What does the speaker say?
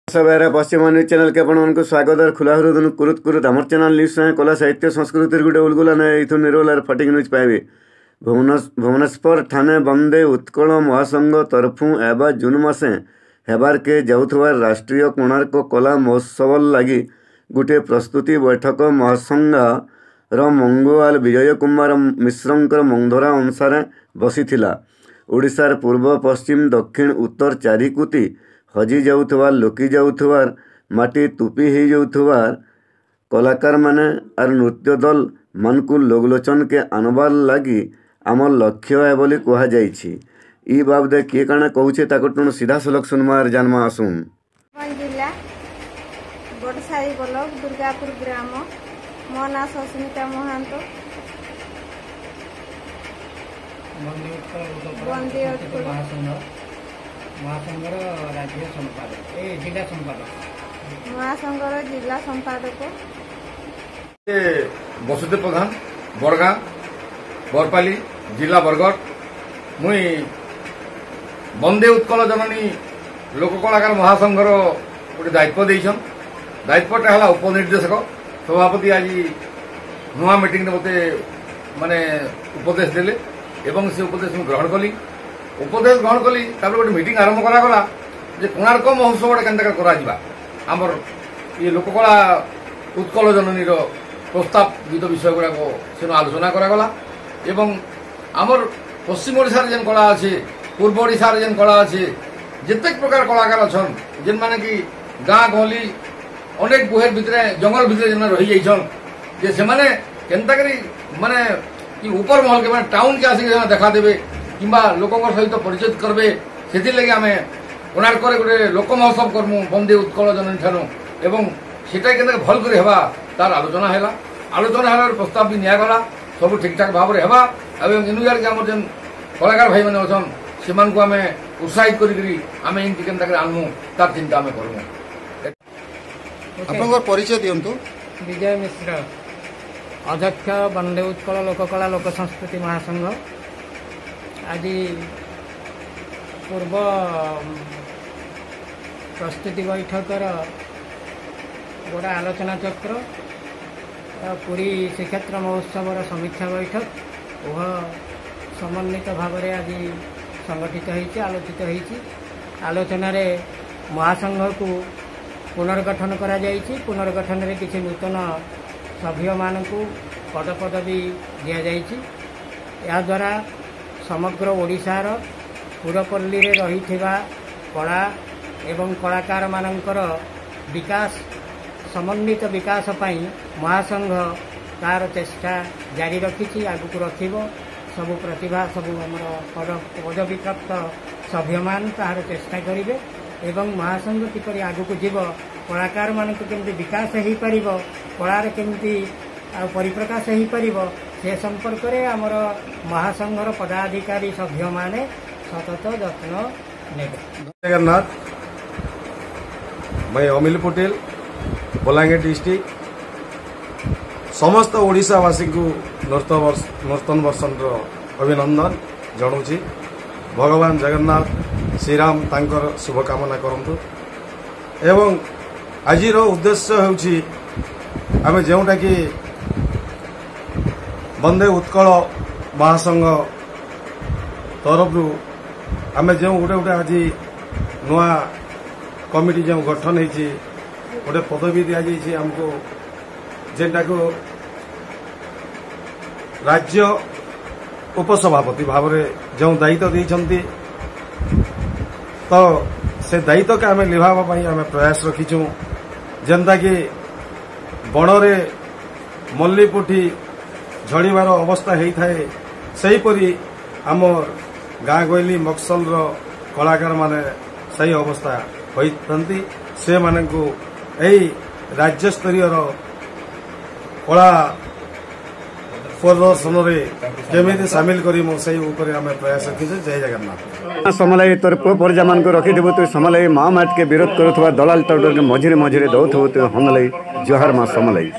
सवेरे पश्चिम news channel के आपको स्वागत और खुला हृदय कुरुत कुरुत आम चैनल न्यूज कला साहित्य संस्कृति गोटे उलगुला इथु निर्वल फटिंग न्यूज पाइबे। भुवनेश्वर ठाणे बंदे उत्कल महासंघ तरफु एवं जून मासे हेबार के जाउथबार राष्ट्रीय कोणार्क कला महोत्सव लगी गोटे प्रस्तुति बैठक महासंघ मंगुआल विजय कुमार मिश्रंकर मंगधरा अनुसार बसीथिला। ओडिशार पूर्व पश्चिम दक्षिण उत्तर चारिकुति हजि जाउथबार लोकी जाउथबार माटी तुपी हो जाउथबार कलाकार माने आर नृत्य दल मानकु लोकलोचन के आनबार लगी आम लक्ष्य है बोली कह जाइछि। ई बाबदे किए काना कहूछे ताकटुन सीधा सलख सुनमार जानमा आसुन। जिला बड़साई ब्लॉक दुर्गापुर ग्राम मो ना सस्मिता महांत महासंघर राज्य संपादक जिला संपादक महासंघर जिला संपादक बसुदेव प्रधान बड़गाँ बरपाली जिला बरगढ़ मुई बंदे उत्कल जननी लोक कलाकार महासंघर गोटे दायित्व देछन। दायित्वटा है उपनिर्देशक सभापति आज नुआ मीटिंग मते माने उपदेश देले एवं से उपदेश ग्रहण कली। उपदेश ग्रहण कली गोटे मीटिंग आरंभ करागला जे कोणार्क महोत्सव गोटे केन्ता करा आमर ये लोककला उत्कल जननीर प्रस्ताव गीत विषय गुड़ाक से आलोचना करागला एवं आमर पश्चिम ओडिशा जेन कला अच्छे पूर्व ओडिशा जेन कला अच्छे जिते प्रकार कलाकार अच्छन जेन माने कि गाँ गहली अनेक गुहेर भितर जंगल भितर जेन रही जाइछन जे से माने केन्ता करी माने कि ऊपर महल के माने टाउन के आसिक देखा देबे किंबा लोकंर सहित परिचय करबे सेति लगे आमे कोणार्क गोटे लोक महोत्सव करमु बंदे उत्कल जननी ठानु एवं सेटा केन्ता भल करे हेबा तार आलोचना हैला। आलोचना हैला प्रस्ताव भी नियागला सब ठीक ठाक भाव में हेबा एवं इनुयार के आम जेन कलाकार भाई मैंने अच्छन से आमे उत्साहित करी आमे इनकी केन्ता करे आनमु तार चिंता आमे करमु। आपनकर परिचय दियंतु। विजय मिश्र अध्यक्ष बंदे उत्कल लोककला लोक संस्कृति महासंघ। आज पूर्व प्रस्तुति बैठकर गोटा आलोचना चक्र पूरी श्रीक्षेत्र महोत्सव समीक्षा बैठक वह समन्वित भाव में आज संगठित होती आलोचित होती। आलोचन महासंघ को पुनर्गठन करा जाइछि। पुनर्गठन रे किछि नूतन सभ्य मान को पद पदवी दि जाइछि। या द्वारा समग्र ओडिशार पुरपल्ली रे रहिथिबा कला एवं कलाकार मानकर विकास समन्वित विकास पाई महासंघ तार चेष्टा जारी रखिछि आगु रखिबो। सबु प्रतिभा सबु हमर पदवी प्राप्त सभ्य मान तार चेष्टा करिवे एवं महासंघ किपरि आगु को जीव कलाकार मानक केमती विकास हो पारिबो कलार केमती परिप्रकाश हो पारिबो से संपर्क में आमर महासंघर पदाधिकारी सभ्य माने सतत यत्न नेबे। जगन्नाथ मैं अमिल पटेल बलांगीर डिस्ट्रिक्ट समस्त ओडिशावासी को नूतन वर्षन अभिनंदन जनाऊँगी। भगवान जगन्नाथ श्रीराम तांकर शुभकामना करंतु एवं आजिर उद्देश्य होउछि आमे जेउटा कि बंदे उत्कल महासंघ तरफ आमे जो गोटे गोटे आज नुआ कमिटी जो गठन होती गोटे पदवी दि जाइए आमको जेनटा को राज्य उपसभापति भाव में जो दायित्व देइछंती तो से दायित्व के आम निभावाई आम प्रयास रखीचु। जेनता कि बणरे मल्लीपुठी झड़ीबार अवस्था होता है सेहीपरि आमर गाँ गहली मक्सल कलाकार माने सही अवस्था होती से माने को यही राज्य स्तरीय कला प्रदर्शन केमी सामिल करी प्रयास रखी। जय जगन्नाथ। समलाई तोर पुओ परजा मान को रखिदेबु तु समलाई माँ माट के विरोध करुवा दलाल टाउटर के मझिरे मझिरे दौथबु तु हमलाई जोहार माँ समलाई।